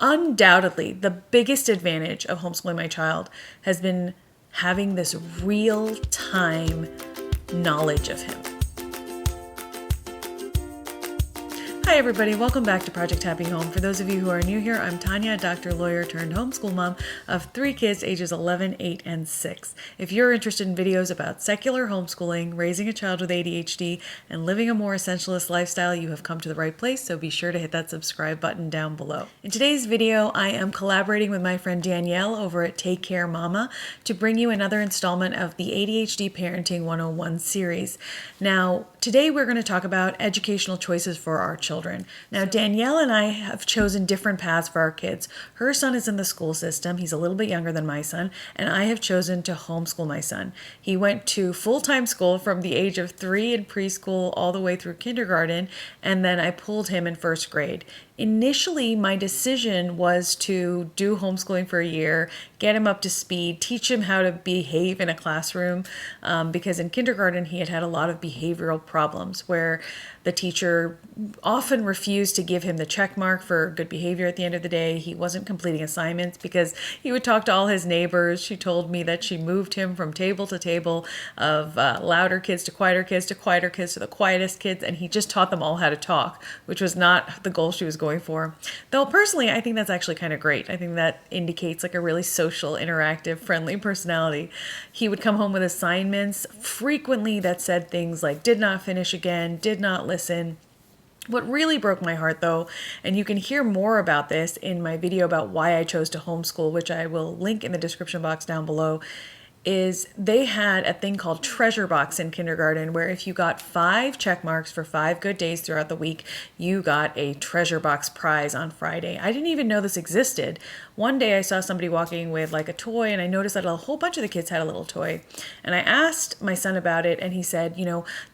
undoubtedly the biggest advantage of homeschooling my child has been having this real-time knowledge of him. Hi everybody, welcome back to Project Happy Home. For those of you who are new here, I'm Tanya, doctor, lawyer turned homeschool mom of 3 kids ages 11, 8, and 6. If you're interested in videos about secular homeschooling, raising a child with ADHD, and living a more essentialist lifestyle, you have come to the right place, so be sure to hit that subscribe button down below. In today's video, I am collaborating with my friend Danielle over at TakeCareMama to bring you another installment of the ADHD Parenting 101 series. Now, today we're going to talk about educational choices for our children. Now, Danielle and I have chosen different paths for our kids. Her son is in the school system. He's a little bit younger than my son, and I have chosen to homeschool my son. He went to full-time school from the age of 3 in preschool all the way through kindergarten, and then I pulled him in first grade. Initially, my decision was to do homeschooling for a year, get him up to speed, teach him how to behave in a classroom, because in kindergarten he had a lot of behavioral problems where the teacher often refused to give him the check mark for good behavior at the end of the day. He wasn't completing assignments because he would talk to all his neighbors. She told me that she moved him from table to table of louder kids to quieter kids to quieter kids to the quietest kids, and he just taught them all how to talk, which was not the goal she was going for. Though personally, I think that's actually kind of great. I think that indicates like a really social, interactive, friendly personality. He would come home with assignments frequently that said things like did not finish again, did not listen. What really broke my heart though, and you can hear more about this in my video about why I chose to homeschool, which I will link in the description box down below, is they had a thing called treasure box in kindergarten where if you got 5 check marks for 5 good days throughout the week, you got a treasure box prize on Friday. I didn't even know this existed. One day I saw somebody walking with like a toy, and I noticed that a whole bunch of the kids had a little toy. And I asked my son about it, and he said,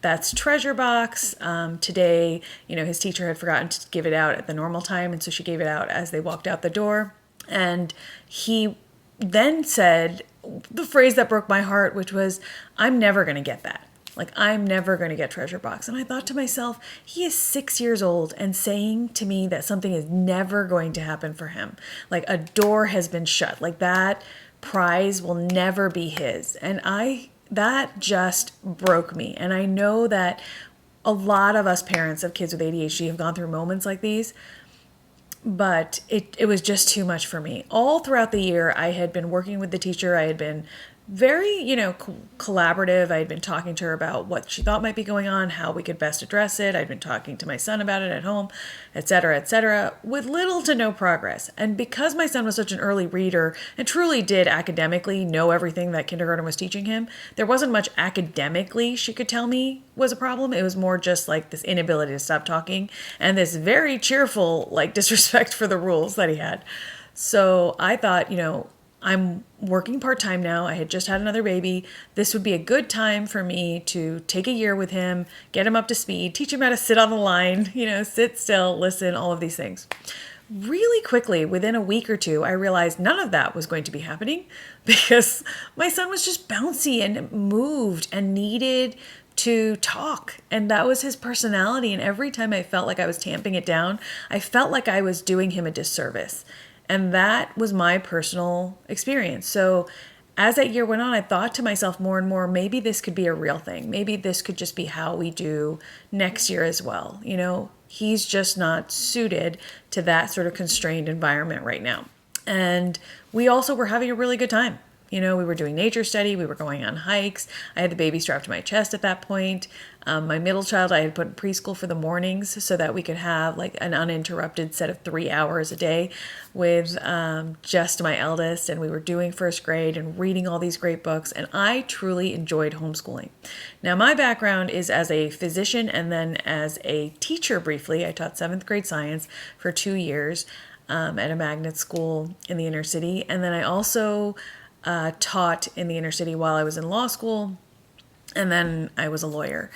that's treasure box. Today, his teacher had forgotten to give it out at the normal time, and so she gave it out as they walked out the door. And he then said the phrase that broke my heart, which was, I'm never going to get that. Like, I'm never going to get treasure box. And I thought to myself, he is 6 years old and saying to me that something is never going to happen for him. Like, a door has been shut. Like, that prize will never be his. And that just broke me. And I know that a lot of us parents of kids with ADHD have gone through moments like these. But it was just too much for me. All throughout the year, I had been working with the teacher. I had been very, collaborative. I had been talking to her about what she thought might be going on, how we could best address it. I'd been talking to my son about it at home, et cetera, with little to no progress. And because my son was such an early reader and truly did academically know everything that kindergarten was teaching him, there wasn't much academically she could tell me was a problem. It was more just like this inability to stop talking and this very cheerful, disrespect for the rules that he had. So I thought, I'm working part-time now. I had just had another baby. This would be a good time for me to take a year with him, get him up to speed, teach him how to sit on the line, sit still, listen, all of these things. Really quickly, within a week or two, I realized none of that was going to be happening because my son was just bouncy and moved and needed to talk. And that was his personality. And every time I felt like I was tamping it down, I felt like I was doing him a disservice. And that was my personal experience. So as that year went on, I thought to myself more and more, maybe this could be a real thing. Maybe this could just be how we do next year as well. He's just not suited to that sort of constrained environment right now. And we also were having a really good time. We were doing nature study. We were going on hikes. I had the baby strapped to my chest at that point. My middle child, I had put in preschool for the mornings so that we could have an uninterrupted set of 3 hours a day with just my eldest. And we were doing first grade and reading all these great books. And I truly enjoyed homeschooling. Now, my background is as a physician and then as a teacher briefly. I taught 7th grade science for 2 years at a magnet school in the inner city. And then I also taught in the inner city while I was in law school, and then I was a lawyer.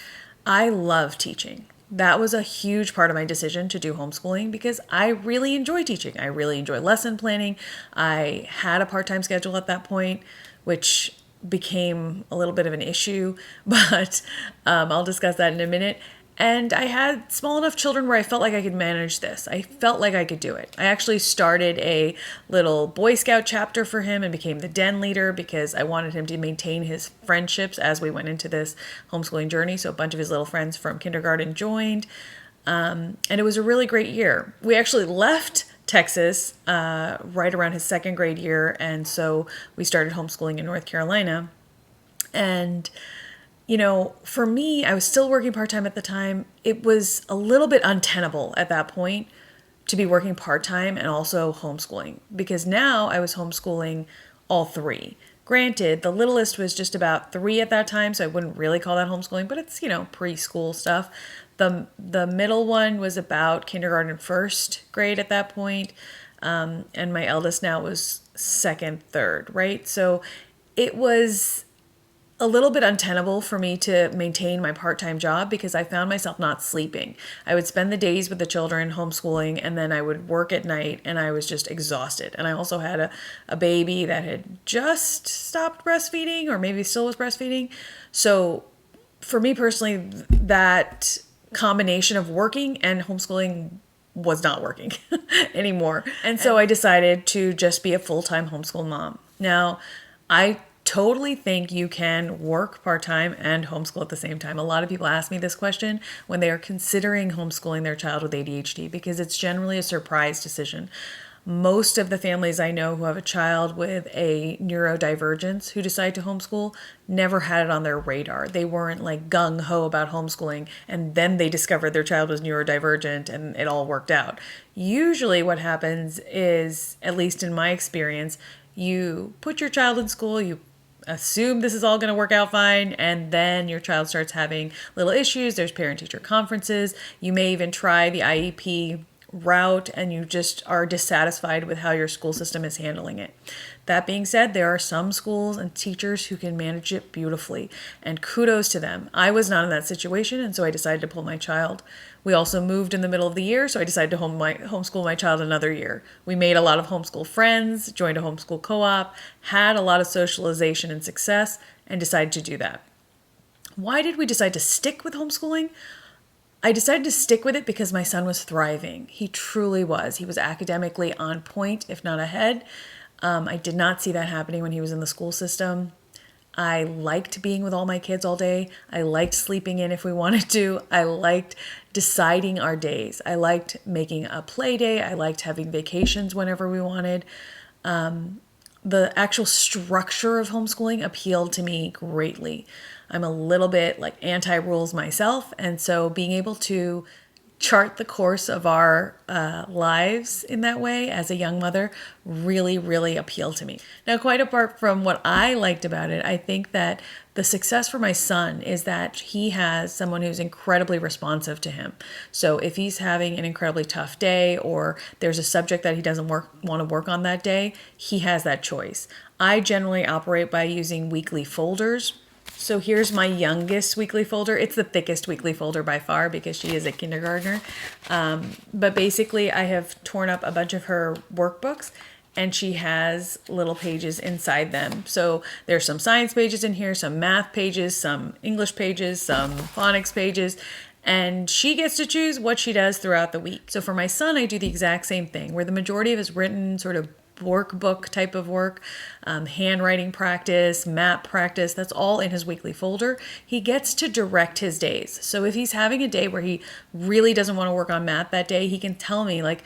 I love teaching. That was a huge part of my decision to do homeschooling because I really enjoy teaching. I really enjoy lesson planning. I had a part-time schedule at that point, which became a little bit of an issue, but I'll discuss that in a minute. And I had small enough children where I felt like I could manage this. I felt like I could do it. I actually started a little Boy Scout chapter for him and became the den leader because I wanted him to maintain his friendships as we went into this homeschooling journey. So a bunch of his little friends from kindergarten joined. And it was a really great year. We actually left Texas right around his second grade year. And so we started homeschooling in North Carolina. And for me, I was still working part-time at the time. It was a little bit untenable at that point to be working part-time and also homeschooling because now I was homeschooling all three. Granted, the littlest was just about 3 at that time, so I wouldn't really call that homeschooling, but it's, preschool stuff. The middle one was about kindergarten, first grade at that point, and my eldest now was second, third, right? So it was a little bit untenable for me to maintain my part-time job because I found myself not sleeping. I would spend the days with the children homeschooling and then I would work at night and I was just exhausted. And I also had a baby that had just stopped breastfeeding or maybe still was breastfeeding. So for me personally, that combination of working and homeschooling was not working anymore. And so I decided to just be a full-time homeschool mom. Now, I totally think you can work part-time and homeschool at the same time. A lot of people ask me this question when they are considering homeschooling their child with ADHD because it's generally a surprise decision. Most of the families I know who have a child with a neurodivergence who decide to homeschool never had it on their radar. They weren't like gung-ho about homeschooling and then they discovered their child was neurodivergent and it all worked out. Usually what happens is, at least in my experience, you put your child in school, you assume this is all going to work out fine, and then your child starts having little issues. There's parent-teacher conferences. You may even try the IEP route, and you just are dissatisfied with how your school system is handling it. That being said, there are some schools and teachers who can manage it beautifully, and kudos to them. I was not in that situation, and so I decided to pull my child. We also moved in the middle of the year, so I decided to homeschool my child another year. We made a lot of homeschool friends, joined a homeschool co-op, had a lot of socialization and success, and decided to do that. Why did we decide to stick with homeschooling? I decided to stick with it because my son was thriving. He truly was. He was academically on point, if not ahead. I did not see that happening when he was in the school system. I liked being with all my kids all day. I liked sleeping in if we wanted to. I liked deciding our days. I liked making a play day. I liked having vacations whenever we wanted. The actual structure of homeschooling appealed to me greatly. I'm a little bit like anti-rules myself, and so being able to chart the course of our lives in that way as a young mother really, really appealed to me. Now, quite apart from what I liked about it, I think that the success for my son is that he has someone who's incredibly responsive to him. So if he's having an incredibly tough day or there's a subject that he doesn't want to work on that day, he has that choice. I generally operate by using weekly folders. So here's my youngest weekly folder. It's the thickest weekly folder by far because she is a kindergartner. But basically I have torn up a bunch of her workbooks and she has little pages inside them. So there's some science pages in here, some math pages, some English pages, some phonics pages, and she gets to choose what she does throughout the week. So for my son, I do the exact same thing where the majority of his written sort of workbook type of work, handwriting practice, map practice, that's all in his weekly folder. He gets to direct his days. So if he's having a day where he really doesn't want to work on math that day, he can tell me like,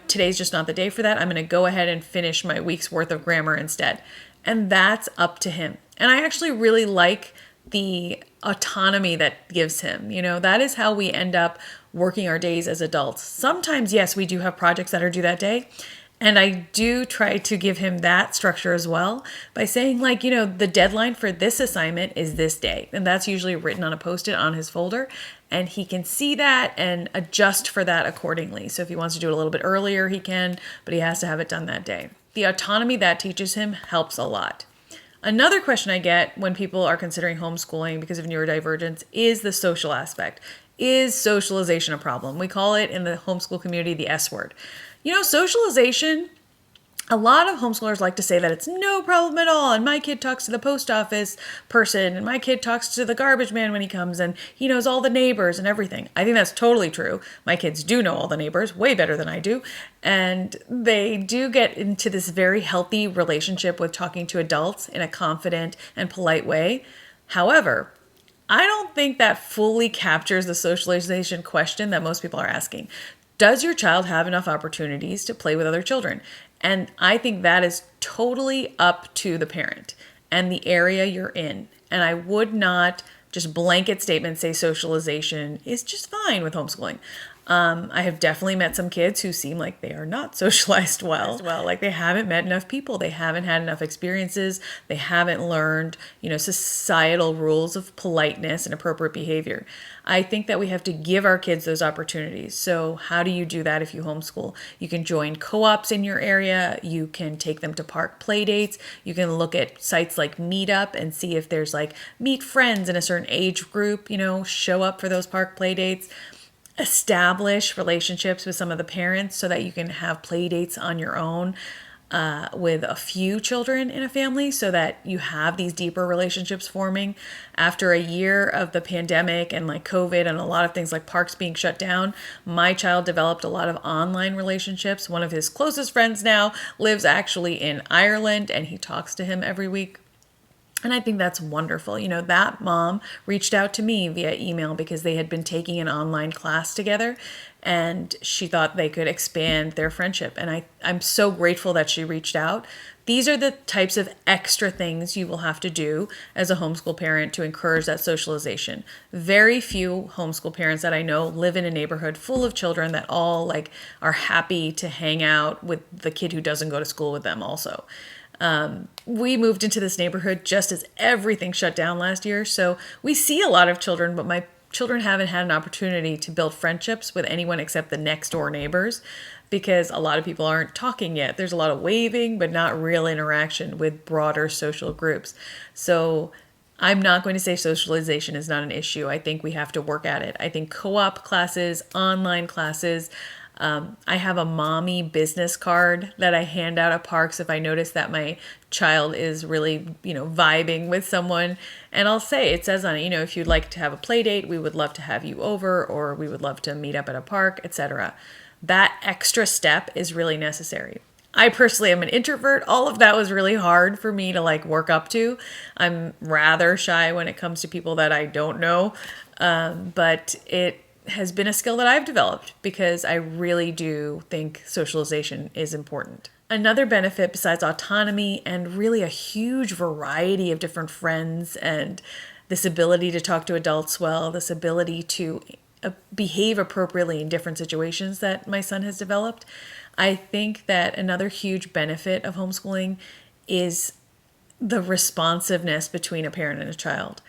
today's just not the day for that. I'm going to go ahead and finish my week's worth of grammar instead. And that's up to him. And I actually really like the autonomy that gives him. That is how we end up working our days as adults. Sometimes, yes, we do have projects that are due that day. And I do try to give him that structure as well by saying the deadline for this assignment is this day. And that's usually written on a Post-it on his folder. And he can see that and adjust for that accordingly. So if he wants to do it a little bit earlier, he can, but he has to have it done that day. The autonomy that teaches him helps a lot. Another question I get when people are considering homeschooling because of neurodivergence is the social aspect. Is socialization a problem? We call it in the homeschool community the S word. Socialization, A lot of homeschoolers like to say that it's no problem at all, and my kid talks to the post office person, and my kid talks to the garbage man when he comes, and he knows all the neighbors and everything. I think that's totally true. My kids do know all the neighbors way better than I do, and they do get into this very healthy relationship with talking to adults in a confident and polite way. However, I don't think that fully captures the socialization question that most people are asking. Does your child have enough opportunities to play with other children? And I think that is totally up to the parent and the area you're in. And I would not just blanket statement say socialization is just fine with homeschooling. I have definitely met some kids who seem like they are not socialized well. Like they haven't met enough people. They haven't had enough experiences. They haven't learned, societal rules of politeness and appropriate behavior. I think that we have to give our kids those opportunities. So how do you do that if you homeschool? You can join co-ops in your area. You can take them to park play dates. You can look at sites like Meetup and see if there's like meet friends in a certain age group, show up for those park play dates. Establish relationships with some of the parents so that you can have play dates on your own with a few children in a family so that you have these deeper relationships forming. After a year of the pandemic and like COVID and a lot of things like parks being shut down, my child developed a lot of online relationships. One of his closest friends now lives actually in Ireland, and he talks to him every week. And I think that's wonderful. That mom reached out to me via email because they had been taking an online class together and she thought they could expand their friendship. And I'm so grateful that she reached out. These are the types of extra things you will have to do as a homeschool parent to encourage that socialization. Very few homeschool parents that I know live in a neighborhood full of children that all are happy to hang out with the kid who doesn't go to school with them also. We moved into this neighborhood just as everything shut down last year. So we see a lot of children, but my children haven't had an opportunity to build friendships with anyone except the next door neighbors because a lot of people aren't talking yet. There's a lot of waving, but not real interaction with broader social groups. So I'm not going to say socialization is not an issue. I think we have to work at it. I think co-op classes, online classes, I have a mommy business card that I hand out at parks if I notice that my child is really, vibing with someone. And I'll say, it says on it, if you'd like to have a play date, we would love to have you over, or we would love to meet up at a park, etc. That extra step is really necessary. I personally am an introvert. All of that was really hard for me to work up to. I'm rather shy when it comes to people that I don't know. But it has been a skill that I've developed because I really do think socialization is important. Another benefit besides autonomy and really a huge variety of different friends and this ability to talk to adults well, this ability to behave appropriately in different situations that my son has developed, I think that another huge benefit of homeschooling is the responsiveness between a parent and a child.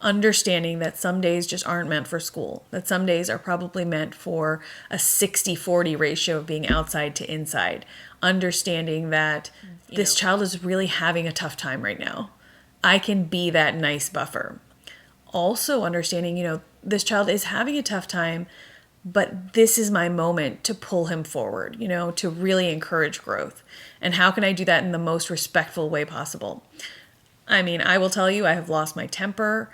Understanding that some days just aren't meant for school, that some days are probably meant for a 60-40 ratio of being outside to inside. Understanding that this child is really having a tough time right now. I can be that nice buffer. Also understanding, this child is having a tough time, but this is my moment to pull him forward, to really encourage growth. And how can I do that in the most respectful way possible? I will tell you, I have lost my temper.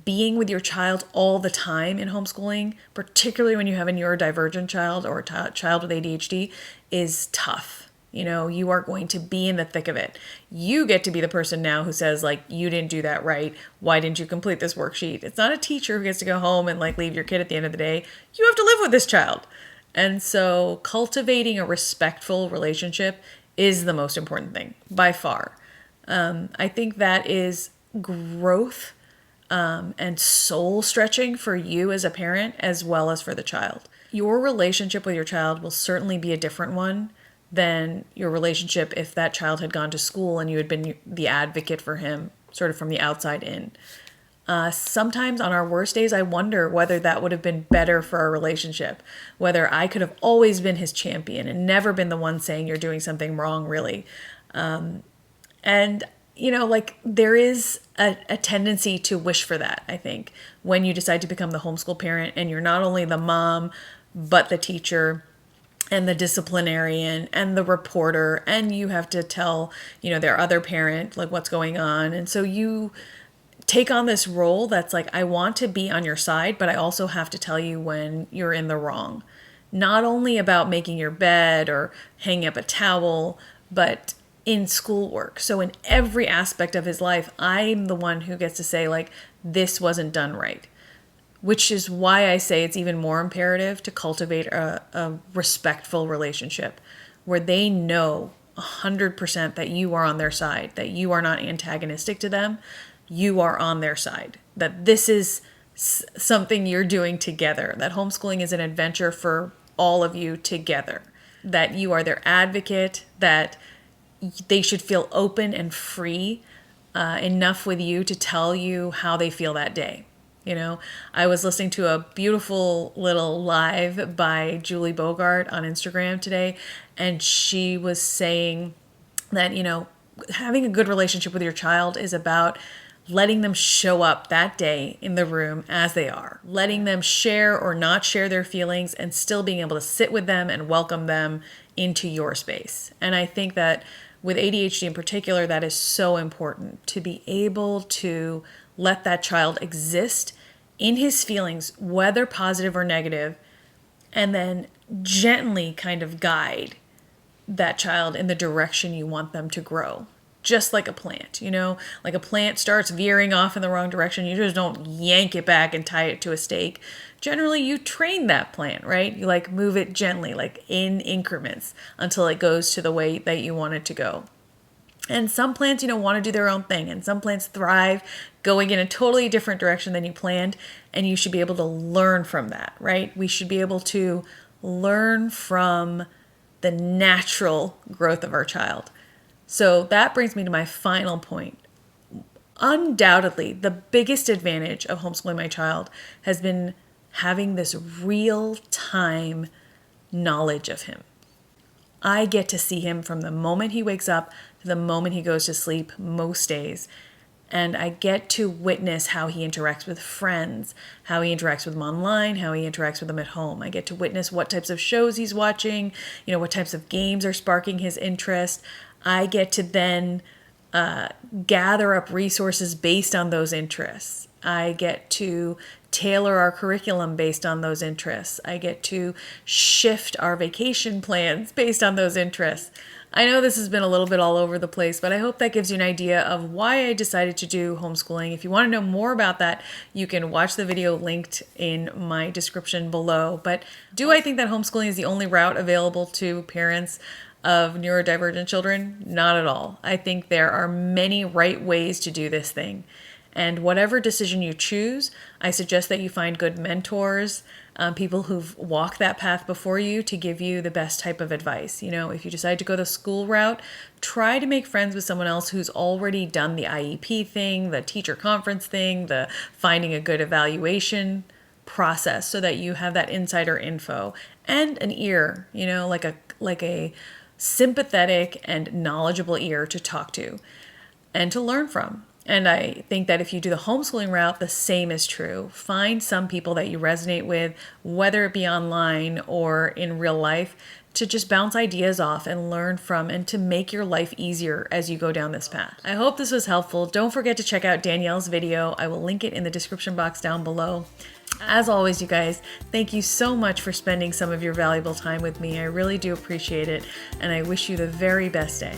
Being with your child all the time in homeschooling, particularly when you have a neurodivergent child or a child with ADHD, is tough. You are going to be in the thick of it. You get to be the person now who says, you didn't do that right. Why didn't you complete this worksheet? It's not a teacher who gets to go home and leave your kid at the end of the day. You have to live with this child. And so cultivating a respectful relationship is the most important thing by far. I think that is growth and soul stretching for you as a parent as well as for the child. Your relationship with your child will certainly be a different one than your relationship if that child had gone to school and you had been the advocate for him sort of from the outside in. Sometimes on our worst days, I wonder whether that would have been better for our relationship, whether I could have always been his champion and never been the one saying you're doing something wrong, really. And there is a tendency to wish for that, I think, when you decide to become the homeschool parent and you're not only the mom, but the teacher and the disciplinarian and the reporter, and you have to tell, their other parent like what's going on. And so you take on this role that's like, I want to be on your side, but I also have to tell you when you're in the wrong. Not only about making your bed or hanging up a towel, but in schoolwork. So in every aspect of his life, I'm the one who gets to say, like, this wasn't done right. Which is why I say it's even more imperative to cultivate a respectful relationship where they know 100% that you are on their side, that you are not antagonistic to them, you are on their side, that this is something you're doing together, that homeschooling is an adventure for all of you together, that you are their advocate, that they should feel open and free enough with you to tell you how they feel that day. I was listening to a beautiful little live by Julie Bogart on Instagram today, and she was saying that, having a good relationship with your child is about letting them show up that day in the room as they are, letting them share or not share their feelings and still being able to sit with them and welcome them into your space. And I think that with ADHD in particular, that is so important, to be able to let that child exist in his feelings, whether positive or negative, and then gently kind of guide that child in the direction you want them to grow. Just like a plant, like a plant starts veering off in the wrong direction, you just don't yank it back and tie it to a stake. Generally, you train that plant, right? You like move it gently, like in increments until it goes to the way that you want it to go. And some plants, want to do their own thing, and some plants thrive going in a totally different direction than you planned, and you should be able to learn from that, right? We should be able to learn from the natural growth of our child. So that brings me to my final point. Undoubtedly, the biggest advantage of homeschooling my child has been having this real-time knowledge of him. I get to see him from the moment he wakes up to the moment he goes to sleep most days. And I get to witness how he interacts with friends, how he interacts with them online, how he interacts with them at home. I get to witness what types of shows he's watching, what types of games are sparking his interest. I get to then gather up resources based on those interests. I get to tailor our curriculum based on those interests. I get to shift our vacation plans based on those interests. I know this has been a little bit all over the place, but I hope that gives you an idea of why I decided to do homeschooling. If you want to know more about that, you can watch the video linked in my description below. But do I think that homeschooling is the only route available to parents of neurodivergent children? Not at all. I think there are many right ways to do this thing. And whatever decision you choose, I suggest that you find good mentors, people who've walked that path before you to give you the best type of advice. If you decide to go the school route, try to make friends with someone else who's already done the IEP thing, the teacher conference thing, the finding a good evaluation process, so that you have that insider info and an ear, like a sympathetic and knowledgeable ear to talk to and to learn from. And I think that if you do the homeschooling route, the same is true. Find some people that you resonate with, whether it be online or in real life, to just bounce ideas off and learn from, and to make your life easier as you go down this path. I hope this was helpful. Don't forget to check out Danielle's video. I will link it in the description box down below. As always, you guys, thank you so much for spending some of your valuable time with me. I really do appreciate it, and I wish you the very best day.